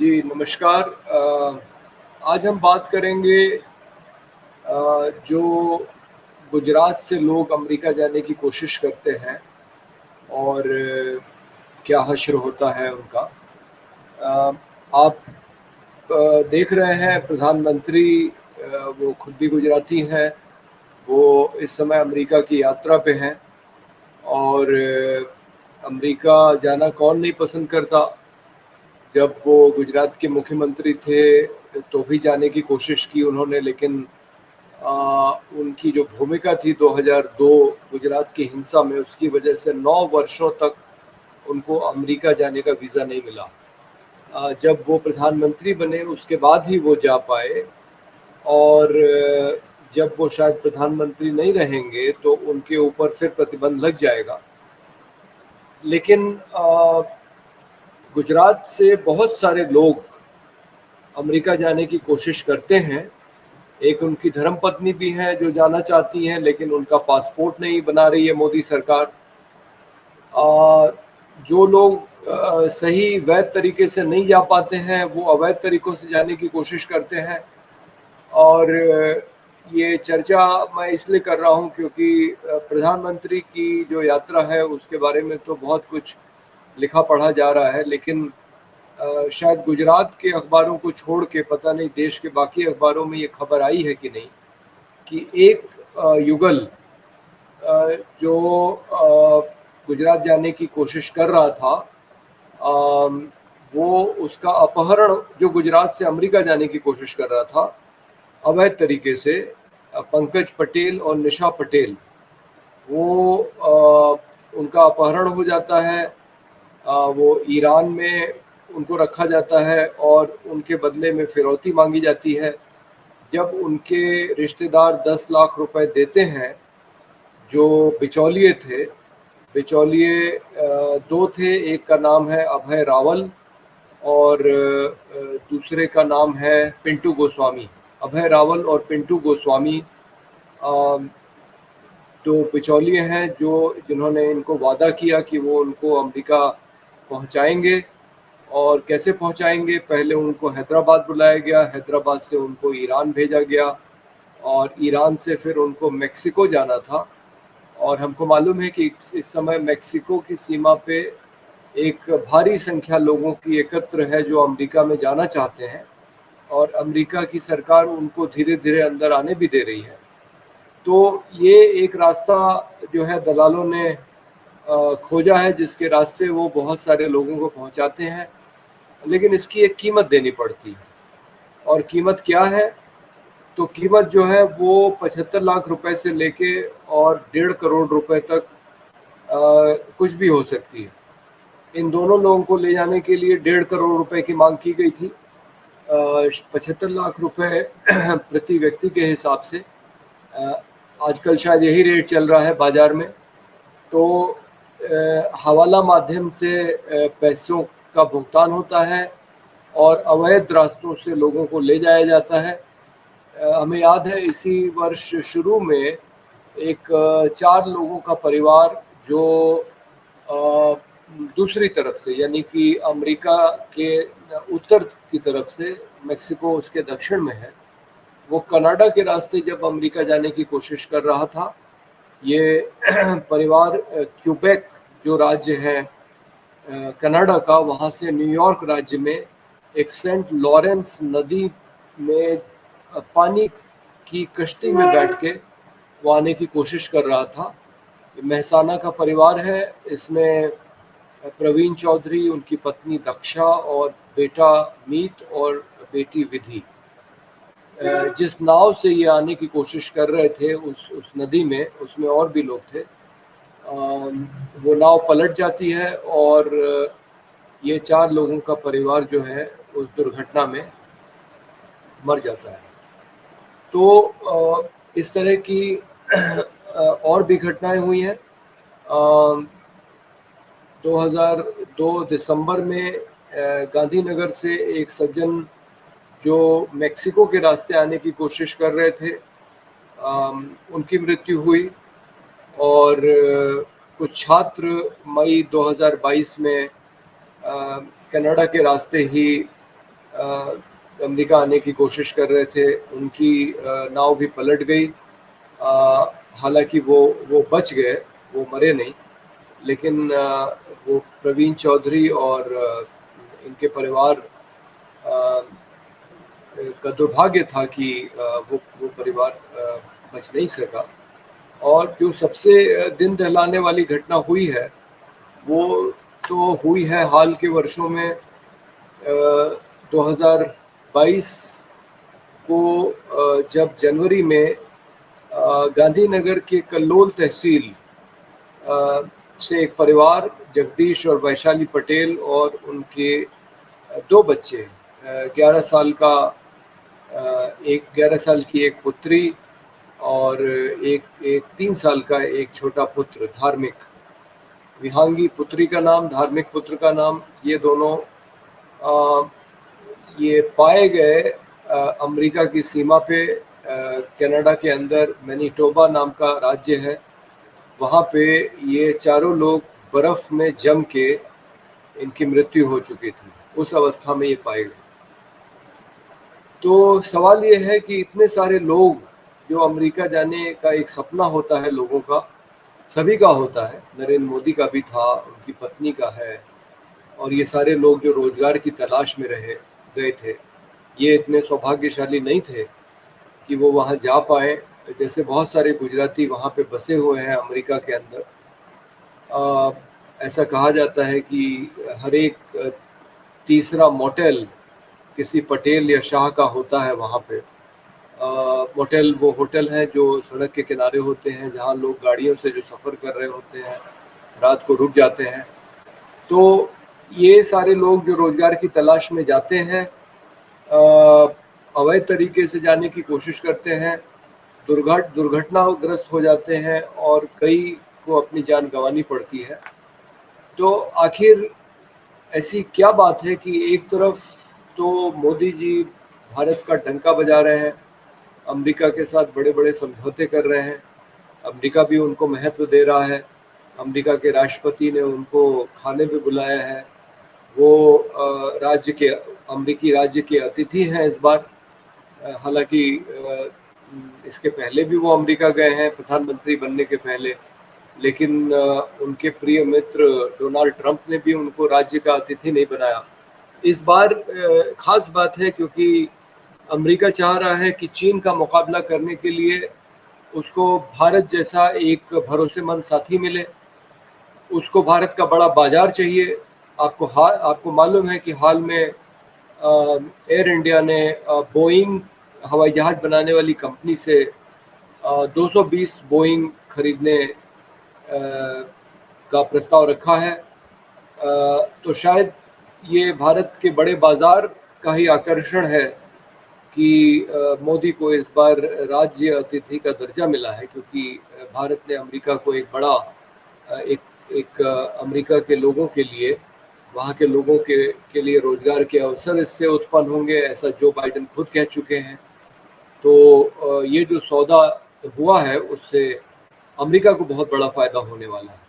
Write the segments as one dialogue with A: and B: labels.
A: जी, नमस्कार। आज हम बात करेंगे जो गुजरात से लोग अमेरिका जाने की कोशिश करते हैं और क्या हश्र होता है उनका। अ, आप देख रहे हैं प्रधानमंत्री वो खुद भी गुजराती हैं, वो इस समय अमेरिका की यात्रा पे हैं और अमेरिका जाना कौन नहीं पसंद करता। जब वो गुजरात के मुख्यमंत्री थे तो भी जाने की कोशिश की उन्होंने, लेकिन उनकी जो भूमिका थी 2002 गुजरात की हिंसा में, उसकी वजह से 9 वर्षों तक उनको अमेरिका जाने का वीज़ा नहीं मिला। जब वो प्रधानमंत्री बने उसके बाद ही वो जा पाए और जब वो शायद प्रधानमंत्री नहीं रहेंगे तो उनके ऊपर फिर प्रतिबंध लग जाएगा। लेकिन गुजरात से बहुत सारे लोग अमेरिका जाने की कोशिश करते हैं। एक उनकी धर्मपत्नी भी हैं जो जाना चाहती हैं, लेकिन उनका पासपोर्ट नहीं बना रही है मोदी सरकार। जो लोग सही वैध तरीके से नहीं जा पाते हैं वो अवैध तरीकों से जाने की कोशिश करते हैं। और ये चर्चा मैं इसलिए कर रहा हूँ क्योंकि प्रधानमंत्री की जो यात्रा है उसके बारे में तो बहुत कुछ लिखा पढ़ा जा रहा है, लेकिन शायद गुजरात के अखबारों को छोड़ के पता नहीं देश के बाकी अखबारों में ये खबर आई है कि नहीं, कि एक युगल जो गुजरात जाने की कोशिश कर रहा था, वो उसका अपहरण, जो गुजरात से अमेरिका जाने की कोशिश कर रहा था अवैध तरीके से, पंकज पटेल और निशा पटेल, वो उनका अपहरण हो जाता है। वो ईरान में उनको रखा जाता है और उनके बदले में फिरौती मांगी जाती है। जब उनके रिश्तेदार 10 लाख रुपए देते हैं, जो बिचौलिए थे, बिचौलिए दो थे, एक का नाम है अभय रावल और दूसरे का नाम है पिंटू गोस्वामी। अभय रावल और पिंटू गोस्वामी दो बिचौलिए हैं जो जिन्होंने इनको वादा किया कि वो उनको अमेरिका पहुंचाएंगे। और कैसे पहुंचाएंगे, पहले उनको हैदराबाद बुलाया गया, हैदराबाद से उनको ईरान भेजा गया और ईरान से फिर उनको मेक्सिको जाना था। और हमको मालूम है कि इस समय मेक्सिको की सीमा पे एक भारी संख्या लोगों की एकत्र है जो अमेरिका में जाना चाहते हैं और अमेरिका की सरकार उनको धीरे धीरे अंदर आने भी दे रही है। तो ये एक रास्ता जो है दलालों ने खोजा है, जिसके रास्ते वो बहुत सारे लोगों को पहुंचाते हैं, लेकिन इसकी एक कीमत देनी पड़ती है। और कीमत क्या है? तो कीमत जो है वो 75 लाख रुपए से लेके और 1.5 करोड़ रुपए तक कुछ भी हो सकती है। इन दोनों लोगों को ले जाने के लिए 1.5 करोड़ रुपए की मांग की गई थी। 75 लाख रुपए प्रति व्यक्ति के हिसाब से आजकल शायद यही रेट चल रहा है बाजार में। तो हवाला माध्यम से पैसों का भुगतान होता है और अवैध रास्तों से लोगों को ले जाया जाता है। हमें याद है इसी वर्ष शुरू में एक 4 लोगों का परिवार जो दूसरी तरफ से, यानी कि अमेरिका के उत्तर की तरफ से, मेक्सिको उसके दक्षिण में है, वो कनाडा के रास्ते जब अमेरिका जाने की कोशिश कर रहा था। ये परिवार क्यूबेक जो राज्य है कनाडा का, वहाँ से न्यूयॉर्क राज्य में एक सेंट लॉरेंस नदी में पानी की कश्ती में बैठ के वो आने की कोशिश कर रहा था। मेहसाना का परिवार है, इसमें प्रवीण चौधरी, उनकी पत्नी दक्षा और बेटा मीत और बेटी विधि। जिस नाव से ये आने की कोशिश कर रहे थे उस नदी में, उसमें और भी लोग थे। वो नाव पलट जाती है और ये 4 लोगों का परिवार जो है उस दुर्घटना में मर जाता है। तो इस तरह की और भी घटनाएं हुई हैं। 2002 दिसंबर में गांधीनगर से एक सज्जन जो मेक्सिको के रास्ते आने की कोशिश कर रहे थे, उनकी मृत्यु हुई। और कुछ छात्र मई 2022 में कनाडा के रास्ते ही अमेरिका आने की कोशिश कर रहे थे, उनकी नाव भी पलट गई। हालाँकि वो बच गए, वो मरे नहीं, लेकिन वो प्रवीण चौधरी और इनके परिवार का दुर्भाग्य था कि वो परिवार बच नहीं सका। और जो सबसे दिन दहलाने वाली घटना हुई है, वो तो हुई है हाल के वर्षों में। 2022 को जब जनवरी में गांधीनगर के कल्लोल तहसील से एक परिवार, जगदीश और वैशाली पटेल और उनके 2 बच्चे, 11 साल का एक 11 साल की एक पुत्री और एक एक 3 साल का एक छोटा पुत्र, धार्मिक। विहांगी पुत्री का नाम, धार्मिक पुत्र का नाम, ये दोनों ये पाए गए अमेरिका की सीमा पे। कनाडा के अंदर मैनीटोबा नाम का राज्य है, वहाँ पे ये चारों लोग बर्फ़ में जम के इनकी मृत्यु हो चुकी थी, उस अवस्था में ये पाए गए। तो सवाल ये है कि इतने सारे लोग, जो अमेरिका जाने का एक सपना होता है लोगों का, सभी का होता है, नरेंद्र मोदी का भी था, उनकी पत्नी का है, और ये सारे लोग जो रोज़गार की तलाश में गए थे, ये इतने सौभाग्यशाली नहीं थे कि वो वहाँ जा पाएँ। जैसे बहुत सारे गुजराती वहाँ पे बसे हुए हैं अमेरिका के अंदर। ऐसा कहा जाता है कि हर एक तीसरा मोटेल किसी पटेल या शाह का होता है वहाँ पे। मोटेल वो होटल हैं जो सड़क के किनारे होते हैं, जहाँ लोग गाड़ियों से जो सफ़र कर रहे होते हैं, रात को रुक जाते हैं। तो ये सारे लोग जो रोज़गार की तलाश में जाते हैं, अवैध तरीके से जाने की कोशिश करते हैं, दुर्घटनाग्रस्त हो जाते हैं और कई को अपनी जान गंवानी पड़ती है। तो आखिर ऐसी क्या बात है कि एक तरफ तो मोदी जी भारत का डंका बजा रहे हैं, अमेरिका के साथ बड़े-बड़े समझौते कर रहे हैं, अमेरिका भी उनको महत्व दे रहा है, अमेरिका के राष्ट्रपति ने उनको खाने पे बुलाया है, वो अमेरिकी राज्य के अतिथि हैं इस बार। हालाँकि इसके पहले भी वो अमेरिका गए हैं प्रधानमंत्री बनने के पहले, लेकिन उनके प्रिय मित्र डोनाल्ड ट्रंप ने भी उनको राज्य का अतिथि नहीं बनाया। इस बार ख़ास बात है क्योंकि अमेरिका चाह रहा है कि चीन का मुकाबला करने के लिए उसको भारत जैसा एक भरोसेमंद साथी मिले, उसको भारत का बड़ा बाज़ार चाहिए। आपको मालूम है कि हाल में एयर इंडिया ने बोइंग हवाई जहाज़ बनाने वाली कंपनी से 220 बोइंग खरीदने का प्रस्ताव रखा है। तो शायद ये भारत के बड़े बाज़ार का ही आकर्षण है कि मोदी को इस बार राज्य अतिथि का दर्जा मिला है, क्योंकि भारत ने अमेरिका को एक बड़ा एक एक अमेरिका के लोगों के लिए, वहाँ के लोगों के लिए रोज़गार के अवसर इससे उत्पन्न होंगे, ऐसा जो बाइडेन खुद कह चुके हैं। तो ये जो सौदा हुआ है उससे अमेरिका को बहुत बड़ा फ़ायदा होने वाला है,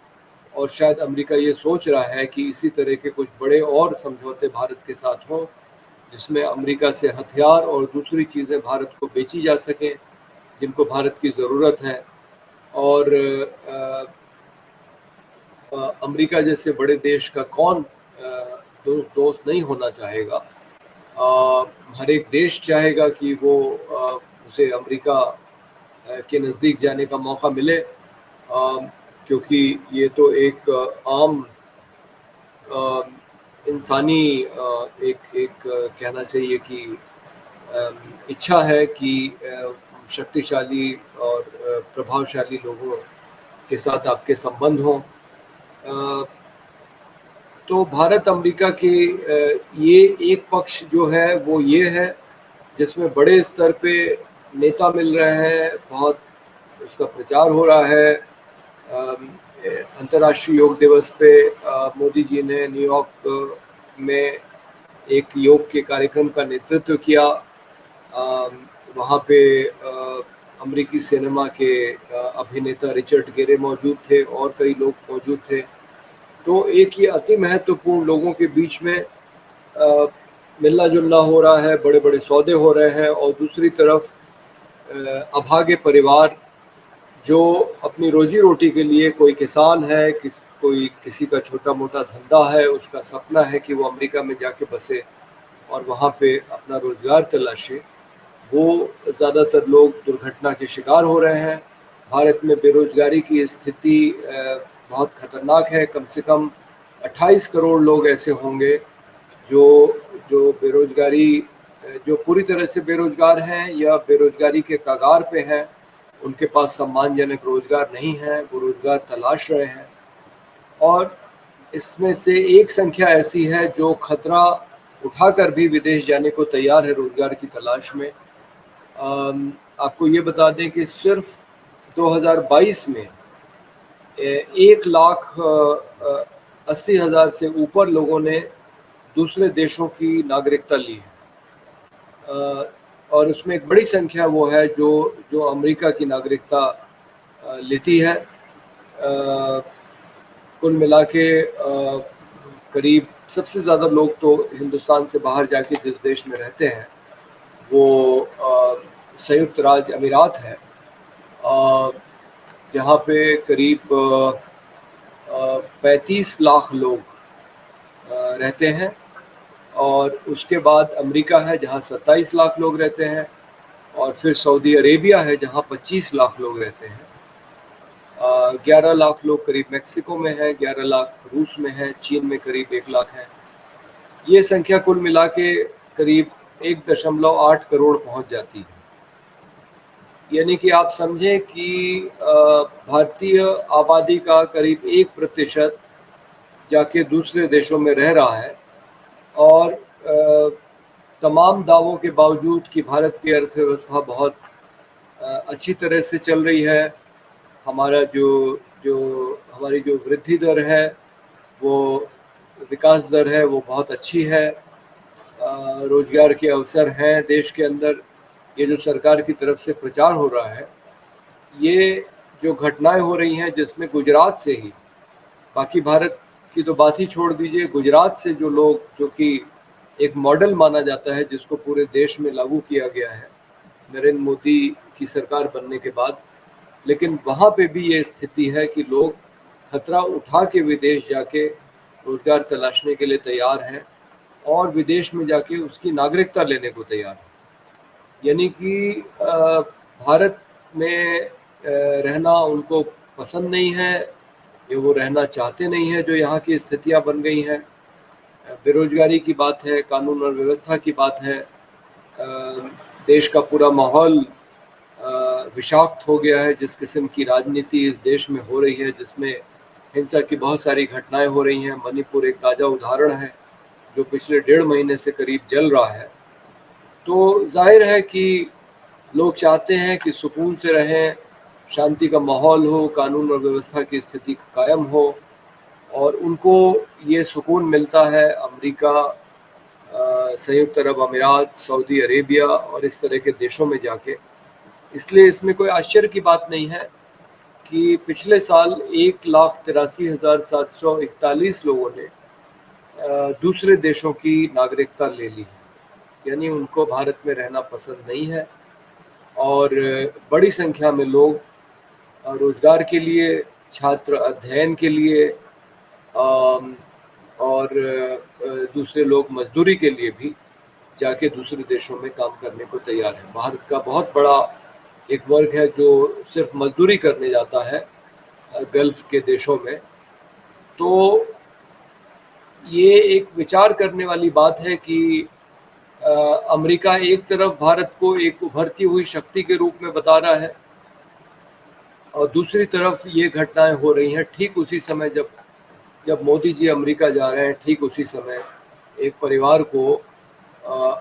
A: और शायद अमेरिका ये सोच रहा है कि इसी तरह के कुछ बड़े और समझौते भारत के साथ हों, जिसमें अमेरिका से हथियार और दूसरी चीज़ें भारत को बेची जा सकें, जिनको भारत की ज़रूरत है। और अमेरिका जैसे बड़े देश का कौन दोस्त नहीं होना चाहेगा। हर एक देश चाहेगा कि वो उसे अमेरिका के नज़दीक जाने का मौका मिले, क्योंकि ये तो एक आम इंसानी एक एक कहना चाहिए कि इच्छा है कि शक्तिशाली और प्रभावशाली लोगों के साथ आपके संबंध हों। तो भारत अमेरिका के ये एक पक्ष जो है वो ये है, जिसमें बड़े स्तर पे नेता मिल रहे हैं, बहुत उसका प्रचार हो रहा है। अंतर्राष्ट्रीय योग दिवस पे मोदी जी ने न्यूयॉर्क में एक योग के कार्यक्रम का नेतृत्व किया। वहाँ पे अमेरिकी सिनेमा के अभिनेता रिचर्ड गेरे मौजूद थे और कई लोग मौजूद थे। तो एक ये अति महत्वपूर्ण लोगों के बीच में मिलना-जुलना हो रहा है, बड़े-बड़े सौदे हो रहे हैं और दूसरी तरफ अभागे परिवार जो अपनी रोज़ी-रोटी के लिए कोई किसान है, कोई किसी का छोटा-मोटा धंधा है, उसका सपना है कि वो अमेरिका में जाके बसे और वहाँ पे अपना रोज़गार तलाशे, वो ज़्यादातर लोग दुर्घटना के शिकार हो रहे हैं। भारत में बेरोज़गारी की स्थिति बहुत खतरनाक है, कम से कम 28 करोड़ लोग ऐसे होंगे जो जो बेरोज़गारी जो पूरी तरह से बेरोज़गार हैं या बेरोज़गारी के कगार पे हैं, उनके पास सम्मानजनक रोज़गार नहीं है, वो रोज़गार तलाश रहे हैं। और इसमें से एक संख्या ऐसी है जो खतरा उठाकर भी विदेश जाने को तैयार है रोज़गार की तलाश में। आपको ये बता दें कि सिर्फ़ 2022 में 1,80,000 से ऊपर लोगों ने दूसरे देशों की नागरिकता ली है। और उसमें एक बड़ी संख्या वो है जो जो अमेरिका की नागरिकता लेती है। कुल मिला के करीब सबसे ज़्यादा लोग तो हिंदुस्तान से बाहर जाके जिस देश में रहते हैं वो संयुक्त राज्य अमीरात है, जहाँ पे करीब 35 लाख लोग रहते हैं और उसके बाद अमेरिका है जहाँ 27 लाख लोग रहते हैं और फिर सऊदी अरेबिया है जहाँ 25 लाख लोग रहते हैं। 11 लाख लोग करीब मेक्सिको में हैं, 11 लाख रूस में हैं, चीन में करीब 1 लाख हैं। ये संख्या कुल मिला के करीब 1.8 करोड़ पहुंच जाती है। यानी कि आप समझें कि भारतीय आबादी का करीब 1% जाके दूसरे देशों में रह रहा है और तमाम दावों के बावजूद कि भारत की अर्थव्यवस्था बहुत अच्छी तरह से चल रही है, हमारा जो जो हमारी जो वृद्धि दर है, वो विकास दर है, वो बहुत अच्छी है। रोज़गार के अवसर हैं देश के अंदर। ये जो सरकार की तरफ से प्रचार हो रहा है, ये जो घटनाएं हो रही हैं जिसमें गुजरात से ही, बाकी भारत की तो बात ही छोड़ दीजिए, गुजरात से जो लोग जो कि एक मॉडल माना जाता है जिसको पूरे देश में लागू किया गया है नरेंद्र मोदी की सरकार बनने के बाद, लेकिन वहाँ पे भी ये स्थिति है कि लोग खतरा उठा के विदेश जाके रोजगार तलाशने के लिए तैयार हैं और विदेश में जाके उसकी नागरिकता लेने को तैयार हैं। यानी कि भारत में रहना उनको पसंद नहीं है, ये वो रहना चाहते नहीं है जो यहाँ की स्थितियाँ बन गई हैं। बेरोजगारी की बात है, कानून और व्यवस्था की बात है, देश का पूरा माहौल विषाक्त हो गया है। जिस किस्म की राजनीति इस देश में हो रही है, जिसमें हिंसा की बहुत सारी घटनाएं हो रही हैं, मणिपुर एक ताज़ा उदाहरण है जो पिछले 1.5 महीने से करीब जल रहा है। तो जाहिर है कि लोग चाहते हैं कि सुकून से रहें, शांति का माहौल हो, कानून और व्यवस्था की स्थिति कायम हो और उनको ये सुकून मिलता है अमेरिका, संयुक्त अरब अमीरात, सऊदी अरेबिया और इस तरह के देशों में जाके। इसलिए इसमें कोई आश्चर्य की बात नहीं है कि पिछले साल 1,83,741 लोगों ने दूसरे देशों की नागरिकता ले ली है, यानी उनको भारत में रहना पसंद नहीं है। और बड़ी संख्या में लोग रोजगार के लिए, छात्र अध्ययन के लिए और दूसरे लोग मजदूरी के लिए भी जाके दूसरे देशों में काम करने को तैयार है। भारत का बहुत बड़ा एक वर्ग है जो सिर्फ मजदूरी करने जाता है गल्फ के देशों में। तो ये एक विचार करने वाली बात है कि अमेरिका एक तरफ भारत को एक उभरती हुई शक्ति के रूप में बता रहा है और दूसरी तरफ ये घटनाएं हो रही हैं ठीक उसी समय जब जब मोदी जी अमेरिका जा रहे हैं। ठीक उसी समय एक परिवार को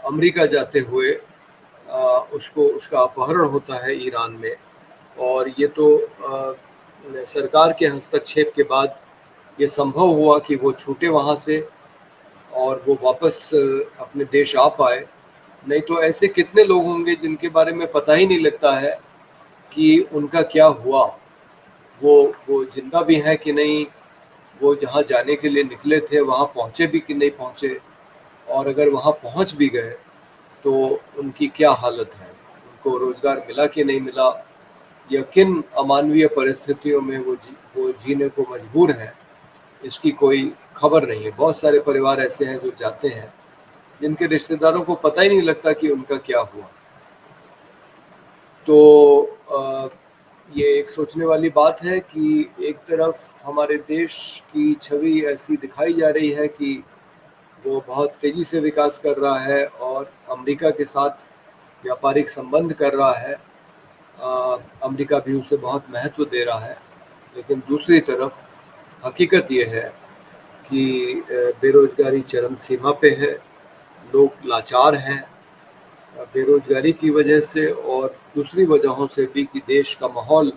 A: अमेरिका जाते हुए उसको उसका अपहरण होता है ईरान में। और ये तो सरकार के हस्तक्षेप के बाद ये संभव हुआ कि वो छूटे वहाँ से और वो वापस अपने देश आ पाए। नहीं तो ऐसे कितने लोग होंगे जिनके बारे में पता ही नहीं लगता है कि उनका क्या हुआ, वो जिंदा भी हैं कि नहीं, वो जहाँ जाने के लिए निकले थे वहाँ पहुँचे भी कि नहीं पहुँचे। और अगर वहाँ पहुँच भी गए तो उनकी क्या हालत है? उनको रोज़गार मिला कि नहीं मिला या किन अमानवीय परिस्थितियों में वो जीने को मजबूर हैं, इसकी कोई खबर नहीं है। बहुत सारे परिवार ऐसे हैं जो जाते हैं, जिनके रिश्तेदारों को पता ही नहीं लगता कि उनका क्या हुआ। तो ये एक सोचने वाली बात है कि एक तरफ हमारे देश की छवि ऐसी दिखाई जा रही है कि वो बहुत तेज़ी से विकास कर रहा है और अमेरिका के साथ व्यापारिक संबंध कर रहा है। अमेरिका भी उसे बहुत महत्व दे रहा है। लेकिन दूसरी तरफ हकीकत ये है कि बेरोज़गारी चरम सीमा पे है, लोग लाचार हैं बेरोज़गारी की वजह से और दूसरी वजहों से भी कि देश का माहौल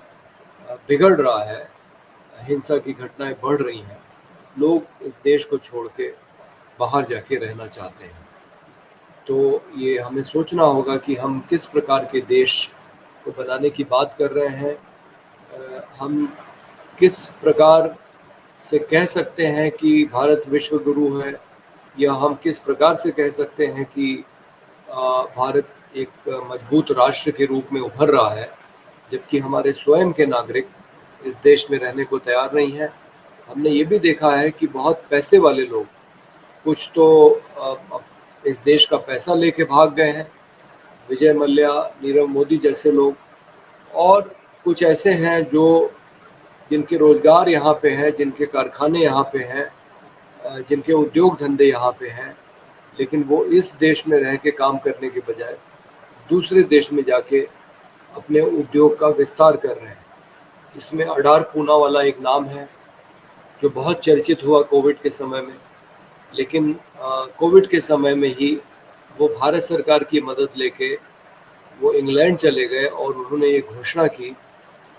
A: बिगड़ रहा है, हिंसा की घटनाएँ बढ़ रही हैं। लोग इस देश को छोड़ के बाहर जाके रहना चाहते हैं। तो ये हमें सोचना होगा कि हम किस प्रकार के देश को बनाने की बात कर रहे हैं। हम किस प्रकार से कह सकते हैं कि भारत विश्व गुरु है या हम किस प्रकार से कह सकते हैं कि भारत एक मजबूत राष्ट्र के रूप में उभर रहा है, जबकि हमारे स्वयं के नागरिक इस देश में रहने को तैयार नहीं हैं। हमने ये भी देखा है कि बहुत पैसे वाले लोग कुछ तो इस देश का पैसा लेके भाग गए हैं, विजय मल्ल्या, नीरव मोदी जैसे लोग और कुछ ऐसे हैं जो जिनके रोज़गार यहाँ पे हैं, जिनके कारखाने यहाँ पे हैं, जिनके उद्योग धंधे यहाँ पे हैं, लेकिन वो इस देश में रह के काम करने के बजाय दूसरे देश में जाके अपने उद्योग का विस्तार कर रहे हैं। इसमें अडार पूनावाला एक नाम है, जो बहुत चर्चित हुआ कोविड के समय में। लेकिन कोविड के समय में ही वो भारत सरकार की मदद लेके वो इंग्लैंड चले गए और उन्होंने ये घोषणा की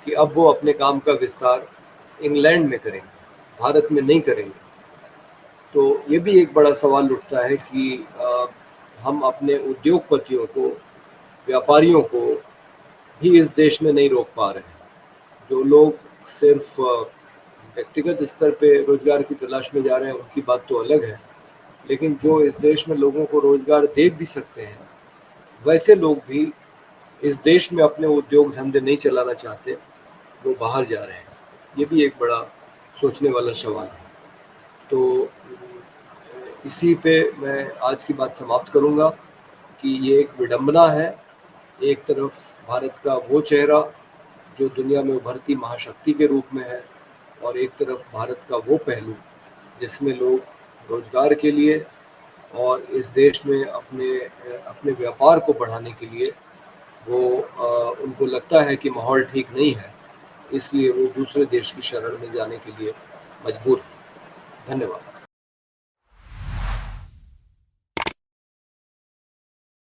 A: कि अब वो अपने काम का विस्तार इंग्लैंड में करेंगे, भारत में नहीं करेंगे। तो ये भी एक बड़ा सवाल उठता है कि हम अपने उद्योगपतियों को, व्यापारियों को भी इस देश में नहीं रोक पा रहे हैं। जो लोग सिर्फ व्यक्तिगत स्तर पे रोज़गार की तलाश में जा रहे हैं, उनकी बात तो अलग है। लेकिन जो इस देश में लोगों को रोज़गार दे भी सकते हैं, वैसे लोग भी इस देश में अपने उद्योग धंधे नहीं चलाना चाहते, वो बाहर जा रहे हैं। ये भी एक बड़ा सोचने वाला सवाल है। तो इसी पे मैं आज की बात समाप्त करूँगा कि ये एक विडंबना है। एक तरफ भारत का वो चेहरा जो दुनिया में उभरती महाशक्ति के रूप में है और एक तरफ भारत का वो पहलू जिसमें लोग रोज़गार के लिए और इस देश में अपने व्यापार को बढ़ाने के लिए वो उनको लगता है कि माहौल ठीक नहीं है, इसलिए वो दूसरे देश की शरण में जाने के लिए मजबूर हैं। धन्यवाद।